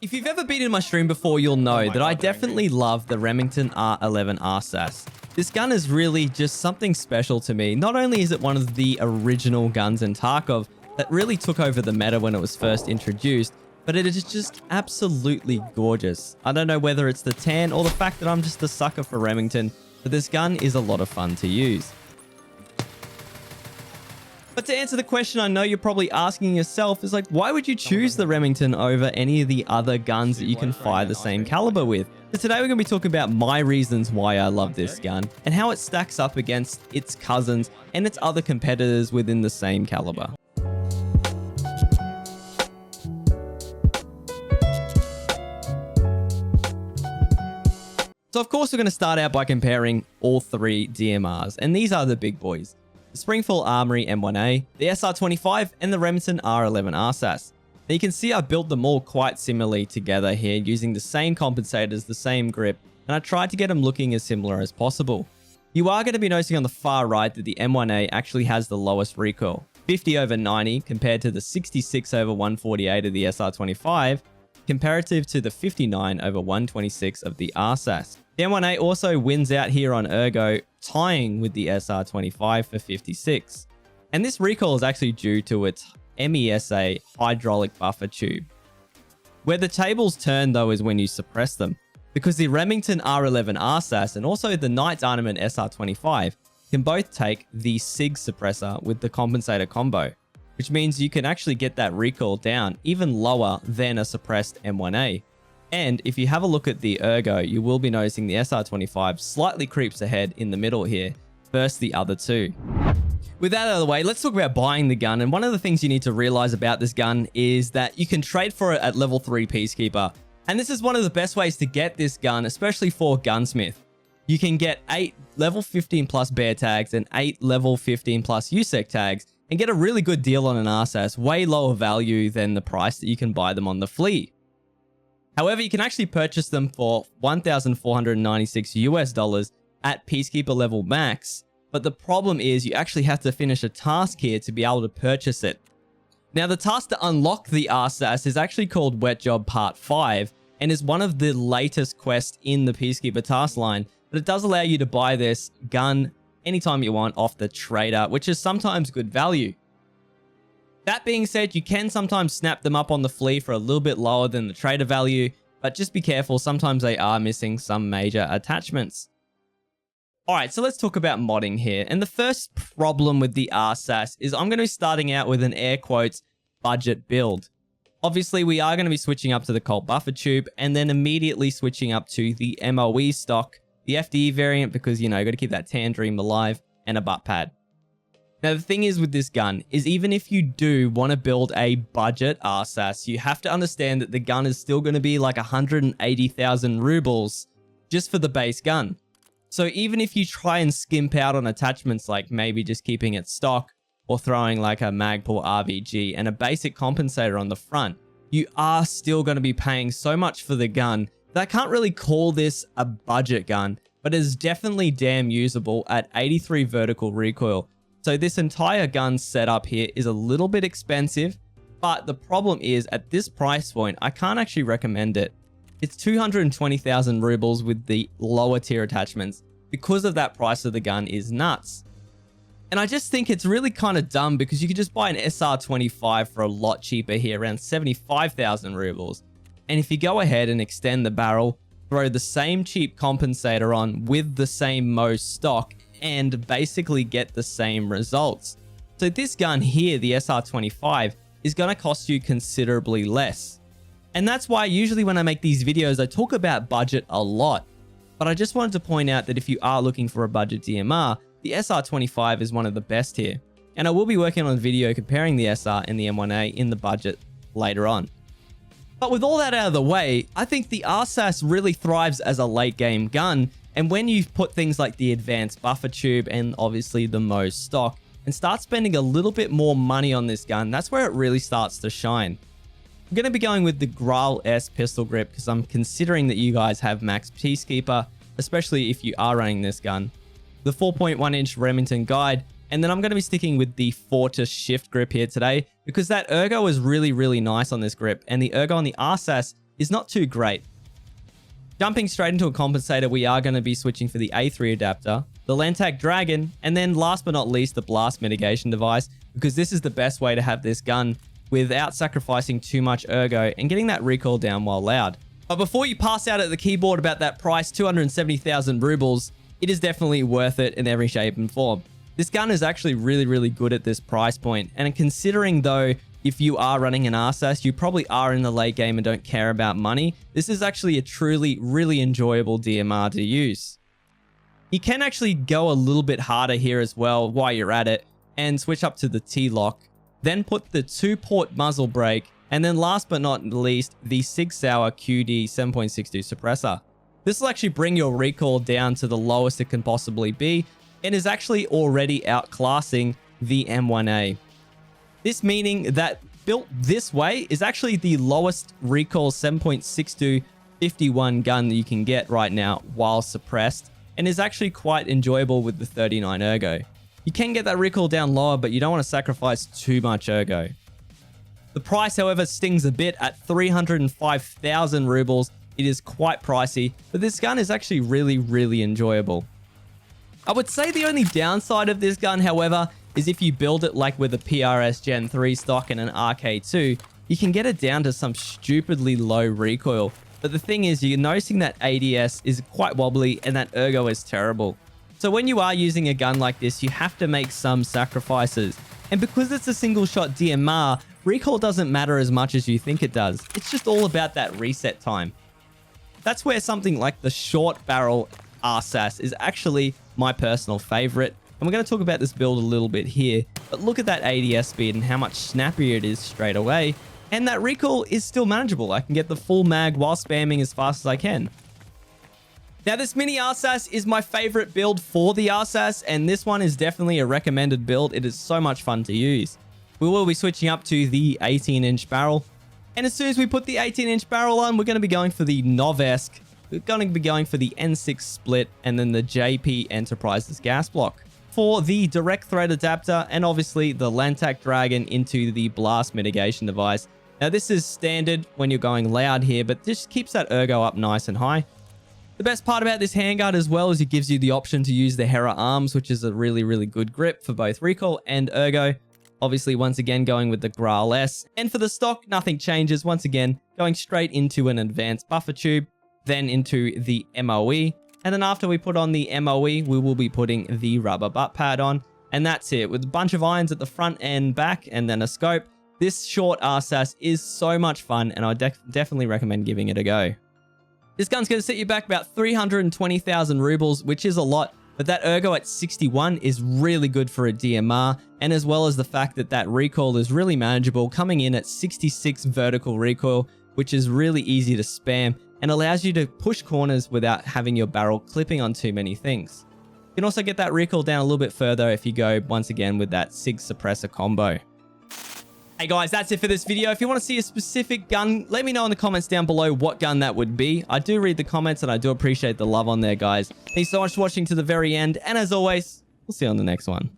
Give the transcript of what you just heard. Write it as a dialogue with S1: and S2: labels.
S1: If you've ever been in my stream before, you'll know that I definitely love the Remington R11 RSASS. This gun is really just something special to me. Not only is it one of the original guns in Tarkov that really took over the meta when it was first introduced, but it is just absolutely gorgeous. I don't know whether it's the tan or the fact that I'm just a sucker for Remington, but this gun is a lot of fun to use. But to answer the question I know you're probably asking yourself is like, why would you choose the Remington over any of the other guns that you can fire the same caliber with? So today we're going to be talking about my reasons why I love this gun and how it stacks up against its cousins and its other competitors within the same caliber. So of course we're going to start out by comparing all three DMRs, and these are the big boys. The Springfield Armory M1A, the SR-25, and the Remington R11 RSASS. Now you can see I built them all quite similarly together here using the same compensators, the same grip, and I tried to get them looking as similar as possible. You are going to be noticing on the far right that the M1A actually has the lowest recoil, 50/90 compared to the 66/148 of the SR-25, comparative to the 59/126 of the RSASS. The M1A also wins out here on ergo, tying with the SR-25 for 56. And this recoil is actually due to its MESA hydraulic buffer tube. Where the tables turn though is when you suppress them, because the Remington R11 RSASS and also the Knight Armament SR-25 can both take the SIG suppressor with the compensator combo, which means you can actually get that recoil down even lower than a suppressed M1A. And if you have a look at the ergo, you will be noticing the SR-25 slightly creeps ahead in the middle here, versus the other two. With that out of the way, let's talk about buying the gun. And one of the things you need to realize about this gun is that you can trade for it at level 3 Peacekeeper. And this is one of the best ways to get this gun, especially for Gunsmith. You can get 8 level 15 plus bear tags and 8 level 15 plus USEC tags and get a really good deal on an RSASS, way lower value than the price that you can buy them on the flea. However, you can actually purchase them for $1,496 at Peacekeeper level max, but the problem is you actually have to finish a task here to be able to purchase it. Now, the task to unlock the RSASS is actually called Wet Job Part 5 and is one of the latest quests in the Peacekeeper task line, but it does allow you to buy this gun anytime you want off the trader, which is sometimes good value. That being said, you can sometimes snap them up on the flea for a little bit lower than the trader value, but just be careful, sometimes they are missing some major attachments. Alright, so let's talk about modding here. And the first problem with the RSASS is I'm going to be starting out with an air quotes budget build. Obviously, we are going to be switching up to the Colt buffer tube and then immediately switching up to the MOE stock, the FDE variant, because, you know, got to keep that tan dream alive, and a butt pad. Now, the thing is with this gun is even if you do want to build a budget RSASS, you have to understand that the gun is still going to be like 180,000 rubles just for the base gun. So even if you try and skimp out on attachments like maybe just keeping it stock or throwing like a Magpul RVG and a basic compensator on the front, you are still going to be paying so much for the gun that I can't really call this a budget gun, but it is definitely damn usable at 83 vertical recoil. So this entire gun setup here is a little bit expensive, but the problem is at this price point, I can't actually recommend it. It's 220,000 rubles with the lower tier attachments because of that price of the gun is nuts. And I just think it's really kind of dumb because you could just buy an SR-25 for a lot cheaper here, around 75,000 rubles. And if you go ahead and extend the barrel, throw the same cheap compensator on with the same Mo stock, and basically get the same results. So this gun here, the SR-25, is going to cost you considerably less. And that's why usually when I make these videos, I talk about budget a lot. But I just wanted to point out that if you are looking for a budget DMR, the SR-25 is one of the best here. And I will be working on a video comparing the SR and the M1A in the budget later on. But with all that out of the way, I think the RSASS really thrives as a late game gun. And when you put things like the advanced buffer tube and obviously the Mo stock and start spending a little bit more money on this gun, that's where it really starts to shine. I'm going to be going with the Graal S pistol grip because I'm considering that you guys have max Peacekeeper, especially if you are running this gun. The 4.1 inch Remington guide, and then I'm going to be sticking with the Fortis shift grip here today because that ergo is really, really nice on this grip, and the ergo on the RSASS is not too great. Jumping straight into a compensator, we are going to be switching for the A3 adapter, the Lantac Dragon, and then last but not least, the blast mitigation device, because this is the best way to have this gun without sacrificing too much ergo and getting that recoil down while loud. But before you pass out at the keyboard about that price, 270,000 rubles, it is definitely worth it in every shape and form. This gun is actually really, really good at this price point, and considering though, if you are running an RSASS, you probably are in the late game and don't care about money, this is actually a truly, really enjoyable DMR to use. You can actually go a little bit harder here as well while you're at it and switch up to the T-lock, then put the 2-port muzzle brake, and then last but not least, the Sig Sauer QD 7.62 suppressor. This will actually bring your recoil down to the lowest it can possibly be and is actually already outclassing the M1A. This meaning that built this way is actually the lowest recoil 7.62 51 gun that you can get right now while suppressed, and is actually quite enjoyable with the 39 ergo. You can get that recoil down lower, but you don't want to sacrifice too much ergo. The price, however, stings a bit at 305,000 rubles. It is quite pricey, but this gun is actually really, really enjoyable. I would say the only downside of this gun, however, is if you build it like with a PRS Gen 3 stock and an RK2, you can get it down to some stupidly low recoil. But the thing is, you're noticing that ADS is quite wobbly and that ergo is terrible. So when you are using a gun like this, you have to make some sacrifices. And because it's a single shot DMR, recoil doesn't matter as much as you think it does. It's just all about that reset time. That's where something like the short barrel RSASS is actually my personal favorite. And we're going to talk about this build a little bit here, but look at that ADS speed and how much snappier it is straight away. And that recoil is still manageable. I can get the full mag while spamming as fast as I can. Now, this mini RSASS is my favorite build for the RSASS, and this one is definitely a recommended build. It is so much fun to use. We will be switching up to the 18-inch barrel. And as soon as we put the 18-inch barrel on, we're going to be going for the Novesque. We're going to be going for the N6 split and then the JP Enterprises gas block. For the direct thread adapter and obviously the Lantac Dragon into the blast mitigation device. Now this is standard when you're going loud here, but this keeps that ergo up nice and high. The best part about this handguard as well is it gives you the option to use the Hera arms, which is a really, really good grip for both recoil and ergo. Obviously, once again, going with the Graal S. And for the stock, nothing changes. Once again, going straight into an advanced buffer tube, then into the MOE. And then after we put on the MOE, we will be putting the rubber butt pad on. And that's it. With a bunch of irons at the front and back, and then a scope. This short RSASS is so much fun, and I definitely recommend giving it a go. This gun's going to set you back about 320,000 rubles, which is a lot. But that ergo at 61 is really good for a DMR, and as well as the fact that that recoil is really manageable, coming in at 66 vertical recoil, which is really easy to spam and allows you to push corners without having your barrel clipping on too many things. You can also get that recoil down a little bit further if you go, once again, with that SIG suppressor combo. Hey guys, that's it for this video. If you want to see a specific gun, let me know in the comments down below what gun that would be. I do read the comments and I do appreciate the love on there, guys. Thanks so much for watching to the very end. And as always, we'll see you on the next one.